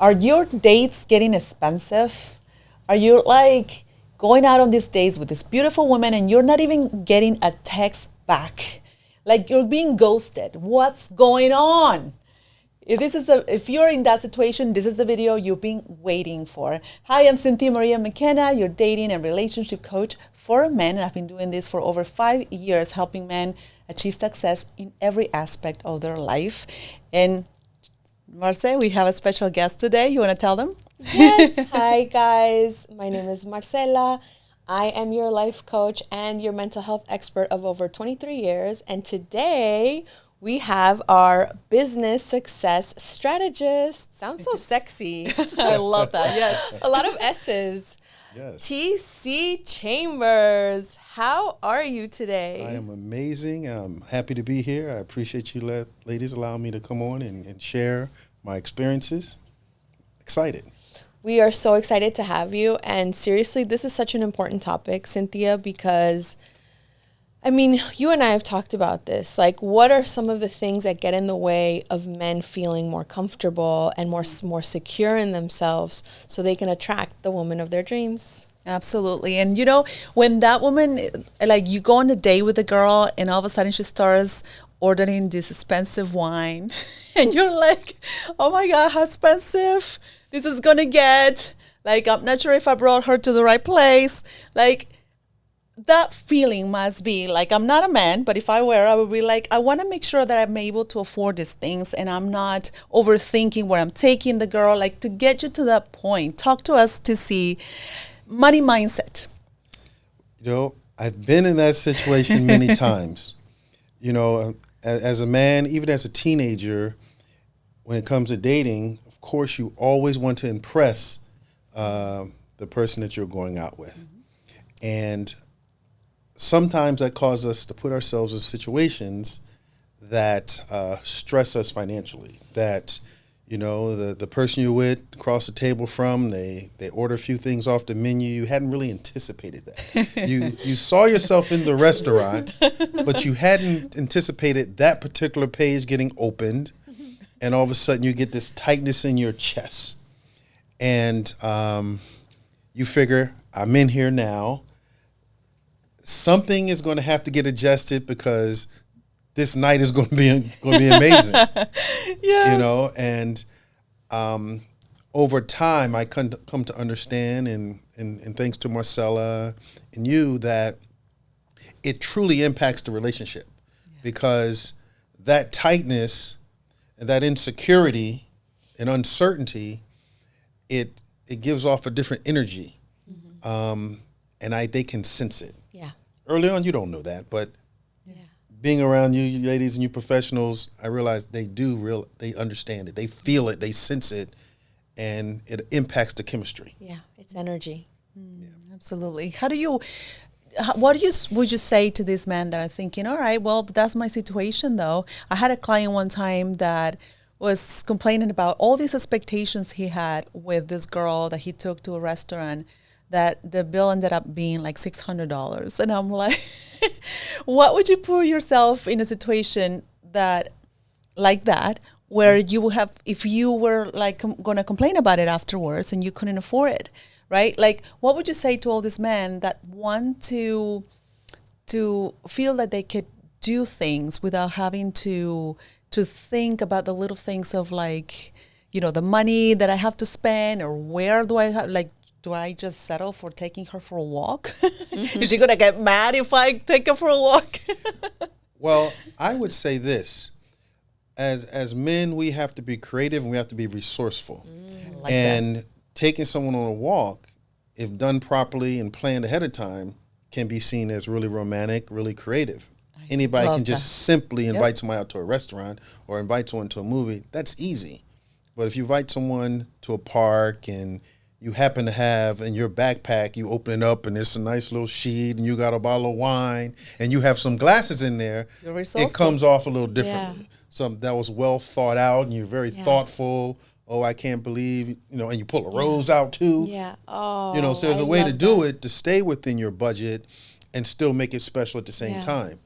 Are your dates getting expensive? Are you like going out on these dates with this beautiful woman and you're not even getting a text back? Like you're being ghosted. What's going on? If you're in that situation, this is the video you've been waiting for. Hi, I'm Cynthia Maria McKenna, your dating and relationship coach for men. And I've been doing this for over 5 years, helping men achieve success in every aspect of their life. And Marce, we have a special guest today. You want to tell them? Yes. Hi, guys. My name is Marcela. I am your life coach and your mental health expert of over 23 years. And today we have our business success strategist. Sounds so sexy. I love that. Yes. A lot of S's. Yes. TC Chambers. How are you today? I am amazing. I'm happy to be here. I appreciate you ladies allowing me to come on and share my experiences. Excited. We are so excited to have you. And seriously, this is such an important topic, Cynthia, because I mean, you and I have talked about this. Like, what are some of the things that get in the way of men feeling more comfortable and more secure in themselves so they can attract the woman of their dreams? Absolutely. And you know, when that woman, like you go on a date with a girl and all of a sudden she starts ordering this expensive wine and you're like, oh my God, how expensive this is going to get. Like, I'm not sure if I brought her to the right place. Like, that feeling must be like, I'm not a man, but if I were, I would be like, I want to make sure that I'm able to afford these things and I'm not overthinking where I'm taking the girl. Like, to get you to that point, talk to us to see money mindset. You know, I've been in that situation many times. You know, as a man, even as a teenager, when it comes to dating, of course, you always want to impress the person that you're going out with. Mm-hmm. And sometimes that causes us to put ourselves in situations that stress us financially, that, you know, the person you're with across the table from, they order a few things off the menu. You hadn't really anticipated that. You saw yourself in the restaurant, but you hadn't anticipated that particular page getting opened. And all of a sudden you get this tightness in your chest. And you figure, I'm in here now. Something is going to have to get adjusted because this night is going to be amazing. Yes. You know, and over time, I come to understand, and thanks to Marcela and you, that it truly impacts the relationship. Yeah. Because that tightness and that insecurity and uncertainty, it gives off a different energy, mm-hmm. And they can sense it. Yeah. Early on, you don't know that, but being around you ladies and you professionals, I realize they understand it. They feel it, they sense it, and it impacts the chemistry. Yeah, it's energy. Yeah. Absolutely. Would you say to this man that are thinking, all right, well, that's my situation though. I had a client one time that was complaining about all these expectations he had with this girl that he took to a restaurant, that the bill ended up being like $600. And I'm like, what would you put yourself in a situation like that, where you have, if you were like going to complain about it afterwards and you couldn't afford it, right? Like, what would you say to all these men that want to feel that they could do things without having to think about the little things of, like, you know, the money that I have to spend, or where do I have, like, do I just settle for taking her for a walk? Mm-hmm. Is she going to get mad if I take her for a walk? Well, I would say this. As men, we have to be creative and we have to be resourceful. Taking someone on a walk, if done properly and planned ahead of time, can be seen as really romantic, really creative. Anybody can just simply invite somebody out to a restaurant or invite someone to a movie. That's easy. But if you invite someone to a park and you happen to have in your backpack, you open it up and it's a nice little sheet and you got a bottle of wine and you have some glasses in there, it comes off a little differently. Yeah. So that was well thought out and you're very thoughtful. Oh, I can't believe, you know, and you pull a rose out too. Yeah. Oh, you know, so there's a way to do it to stay within your budget and still make it special at the same time.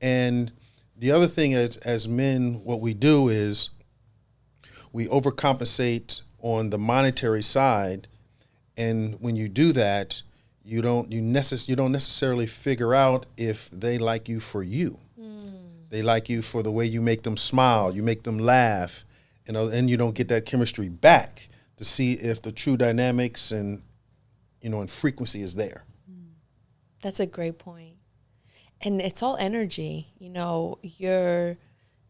And the other thing as men, what we do is we overcompensate on the monetary side. And when you do that, you don't necessarily figure out if they like you for you. They like you for the way you make them smile, you make them laugh, and you don't get that chemistry back to see if the true dynamics and frequency is there. That's a great point. And it's all energy. You're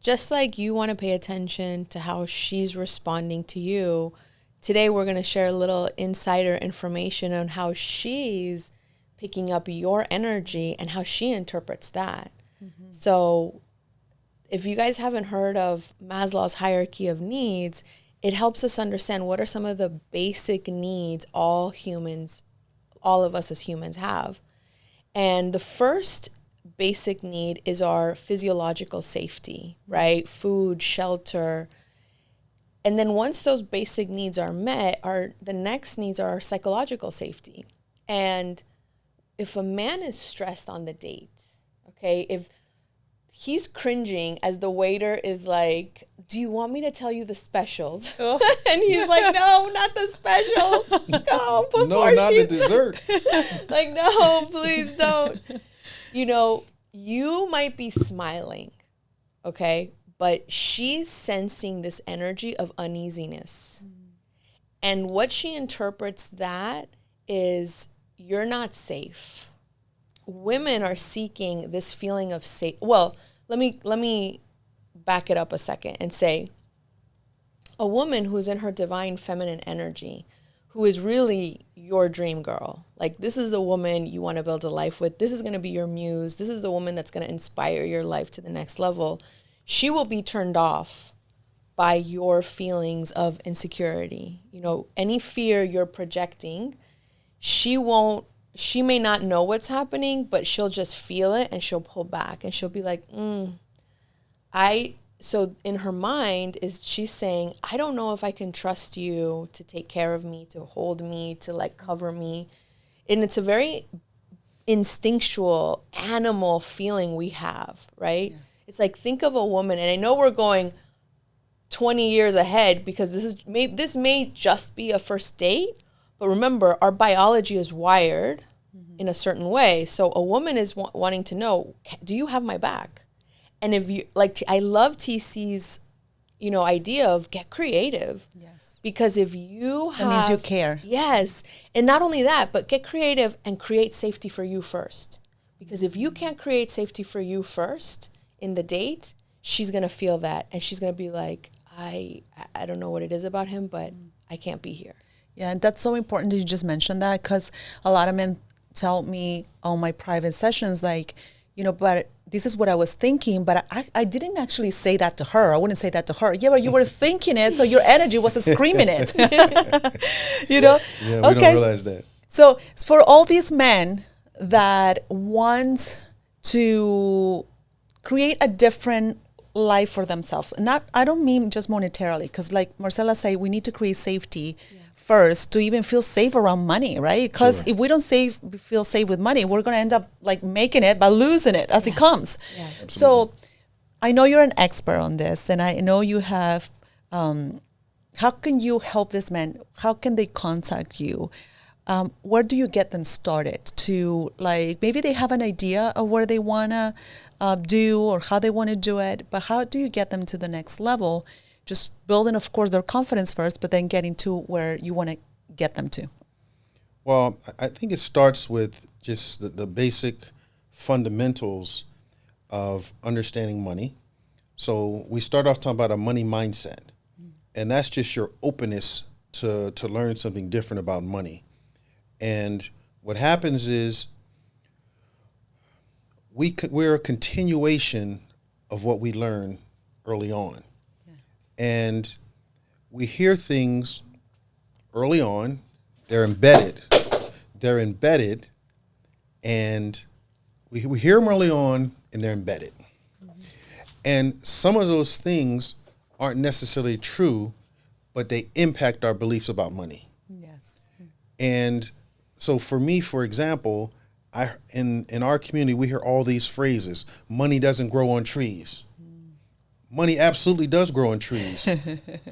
just like you want to pay attention to how she's responding to you. Today, we're going to share a little insider information on how she's picking up your energy and how she interprets that. Mm-hmm. So if you guys haven't heard of Maslow's hierarchy of needs, it helps us understand what are some of the basic needs all of us as humans have. And the first basic need is our physiological safety, right? Food, shelter. And then once those basic needs are met, the next needs are our psychological safety. And if a man is stressed on the date, okay, if he's cringing as the waiter is like, do you want me to tell you the specials? Oh. And he's like, no, not the specials. No, not the dessert. Like, no, please don't. You might be smiling, okay? But she's sensing this energy of uneasiness. And what she interprets that is, you're not safe. Women are seeking this feeling of safe. Well, let me back it up a second and say, a woman who's in her divine feminine energy, who is really your dream girl, like this is the woman you want to build a life with. This is going to be your muse. This is the woman that's going to inspire your life to the next level. She will be turned off by your feelings of insecurity. Any fear you're projecting, she may not know what's happening, but she'll just feel it and she'll pull back and she'll be like, so in her mind she's saying, I don't know if I can trust you to take care of me, to hold me, to like cover me. And it's a very instinctual animal feeling we have, right? Yeah. It's like, think of a woman, and I know we're going 20 years ahead because this may just be a first date, but remember, our biology is wired in a certain way. So a woman is wanting to know, do you have my back? And if you I love TC's, idea of get creative. Yes. Because if you have, that means you care. Yes. And not only that, but get creative and create safety for you first. Because if you can't create safety for you first in the date, she's going to feel that. And she's going to be like, I don't know what it is about him, but I can't be here. Yeah. And that's so important that you just mentioned that, because a lot of men tell me on my private sessions, like, but this is what I was thinking, but I didn't actually say that to her. I wouldn't say that to her. Yeah, but you were thinking it, so your energy was screaming it. Yeah, we don't realize that. So for all these men that want to create a different life for themselves, I don't mean just monetarily, because like Marcela said, we need to create safety first to even feel safe around money, right? Because if we don't feel safe with money, we're going to end up like making it but losing it as it comes. Yeah. So I know you're an expert on this, and I know you have, how can you help this man? How can they contact you? Where do you get them started to, like, maybe they have an idea of where they want to do or how they want to do it, but how do you get them to the next level? Just building, of course, their confidence first, but then getting to where you want to get them to. Well, I think it starts with just the basic fundamentals of understanding money. So we start off talking about a money mindset, and that's just your openness to learn something different about money. And what happens is we're a continuation of what we learn early on. And we hear things early on, they're embedded, and we hear them early on, and they're embedded. Mm-hmm. And some of those things aren't necessarily true, but they impact our beliefs about money. Yes. And so for me, for example, in our community, we hear all these phrases. Money doesn't grow on trees. money absolutely does grow on trees.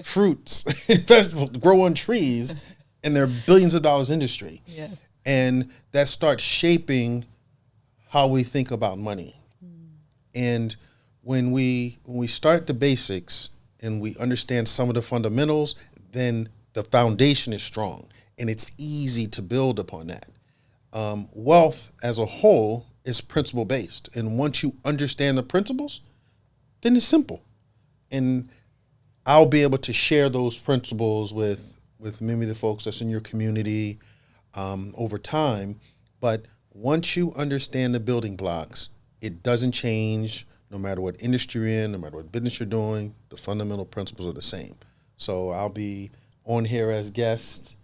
Fruits, vegetables grow on trees, and they're billions of dollars industry. Yes. And that starts shaping how we think about money. And when we start the basics and we understand some of the fundamentals, then the foundation is strong and it's easy to build upon that. Wealth as a whole is principle based. And once you understand the principles, then it's simple. And I'll be able to share those principles with many of the folks that's in your community over time. But once you understand the building blocks, it doesn't change no matter what industry you're in, no matter what business you're doing. The fundamental principles are the same. So I'll be on here as guests.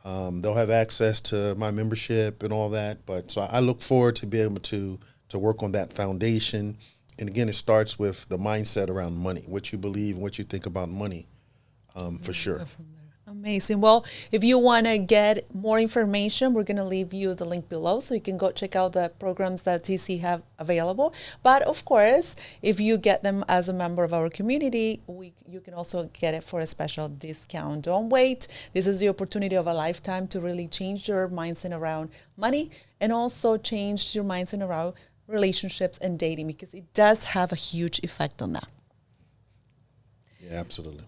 They'll have access to my membership and all that. But so I look forward to being able to work on that foundation. And again, it starts with the mindset around money, what you believe and what you think about money, for sure. Amazing. Well, if you want to get more information, we're going to leave you the link below so you can go check out the programs that TC have available. But of course, if you get them as a member of our community, you can also get it for a special discount. Don't wait. This is the opportunity of a lifetime to really change your mindset around money and also change your mindset around relationships and dating, because it does have a huge effect on that. Yeah, absolutely.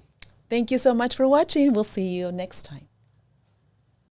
Thank you so much for watching. We'll see you next time.